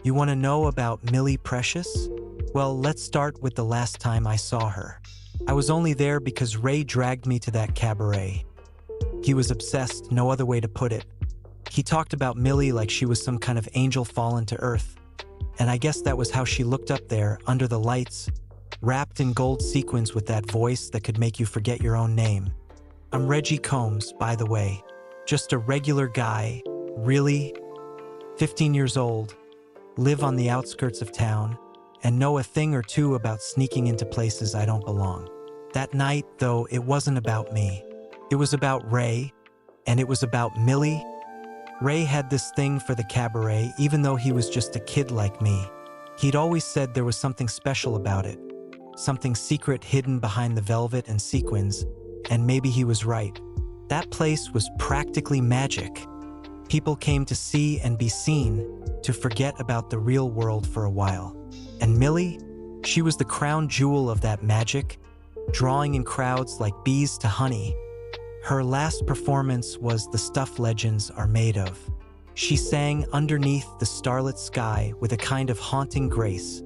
You want to know about Millie Precious? Well, let's start with the last time I saw her. I was only there because Ray dragged me to that cabaret. He was obsessed, no other way to put it. He talked about Millie like she was some kind of angel fallen to earth. And I guess that was how she looked up there, under the lights, wrapped in gold sequins with that voice that could make you forget your own name. I'm Reggie Combs, by the way. Just a regular guy, really, 15 years old, live on the outskirts of town, and know a thing or two about sneaking into places I don't belong. That night, though, it wasn't about me. It was about Ray, and it was about Millie. Ray had this thing for the cabaret, even though he was just a kid like me. He'd always said there was something special about it, something secret hidden behind the velvet and sequins, and maybe he was right. That place was practically magic. People came to see and be seen, to forget about the real world for a while. And Millie, she was the crown jewel of that magic, drawing in crowds like bees to honey. Her last performance was The Stuff Legends Are Made Of. She sang underneath the starlit sky with a kind of haunting grace,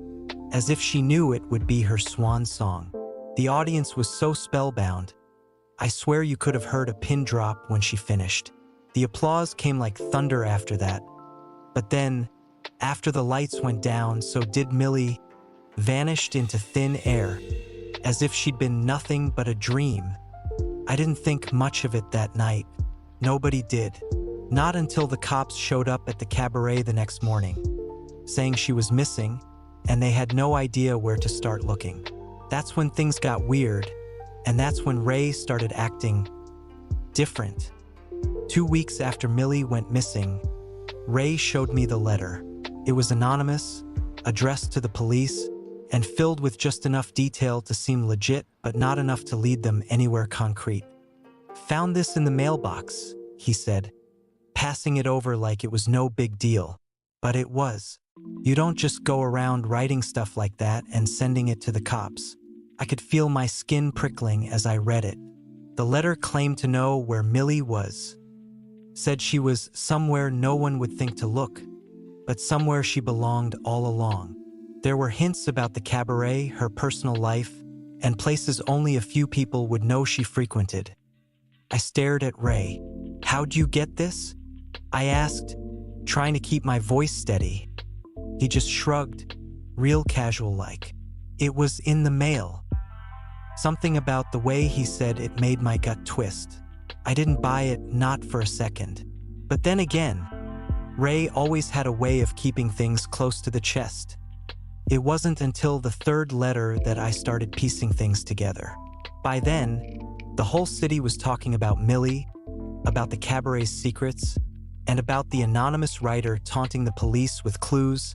as if she knew it would be her swan song. The audience was so spellbound. I swear you could have heard a pin drop when she finished. The applause came like thunder after that. But then, after the lights went down, so did Millie, vanished into thin air, as if she'd been nothing but a dream. I didn't think much of it that night. Nobody did. Not until the cops showed up at the cabaret the next morning, saying she was missing, and they had no idea where to start looking. That's when things got weird, and that's when Ray started acting different. 2 weeks after Millie went missing, Ray showed me the letter. It was anonymous, addressed to the police, and filled with just enough detail to seem legit, but not enough to lead them anywhere concrete. "Found this in the mailbox," he said, passing it over like it was no big deal. But it was. You don't just go around writing stuff like that and sending it to the cops. I could feel my skin prickling as I read it. The letter claimed to know where Millie was. Said she was somewhere no one would think to look, but somewhere she belonged all along. There were hints about the cabaret, her personal life, and places only a few people would know she frequented. I stared at Ray. "How'd you get this?" I asked, trying to keep my voice steady. He just shrugged, real casual-like. "It was in the mail." Something about the way he said it made my gut twist. I didn't buy it, not for a second. But then again, Ray always had a way of keeping things close to the chest. It wasn't until the third letter that I started piecing things together. By then, the whole city was talking about Millie, about the cabaret's secrets, and about the anonymous writer taunting the police with clues.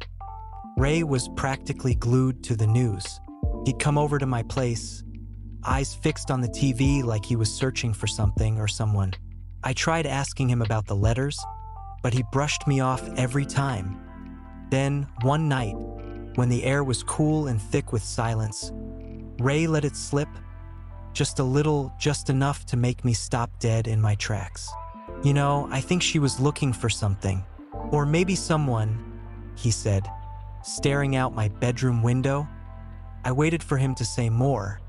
Ray was practically glued to the news. He'd come over to my place, eyes fixed on the TV like he was searching for something or someone. I tried asking him about the letters, but he brushed me off every time. Then, one night, when the air was cool and thick with silence, Ray let it slip, just a little, just enough to make me stop dead in my tracks. "You know, I think she was looking for something. Or maybe someone," he said, staring out my bedroom window. I waited for him to say more,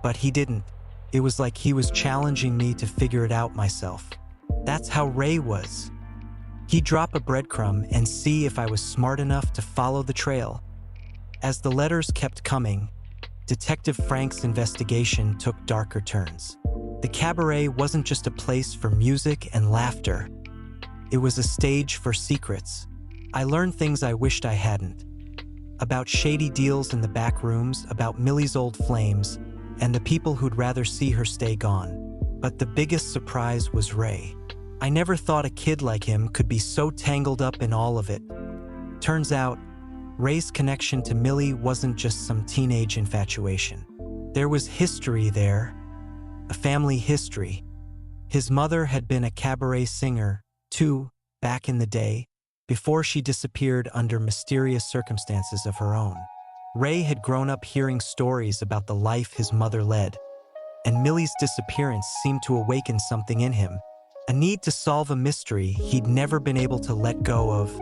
but he didn't. It was like he was challenging me to figure it out myself. That's how Ray was. He'd drop a breadcrumb and see if I was smart enough to follow the trail. As the letters kept coming, Detective Frank's investigation took darker turns. The cabaret wasn't just a place for music and laughter. It was a stage for secrets. I learned things I wished I hadn't. About shady deals in the back rooms, about Millie's old flames, and the people who'd rather see her stay gone. But the biggest surprise was Ray. I never thought a kid like him could be so tangled up in all of it. Turns out, Ray's connection to Millie wasn't just some teenage infatuation. There was history there, a family history. His mother had been a cabaret singer, too, back in the day, before she disappeared under mysterious circumstances of her own. Ray had grown up hearing stories about the life his mother led, and Millie's disappearance seemed to awaken something in him, a need to solve a mystery he'd never been able to let go of.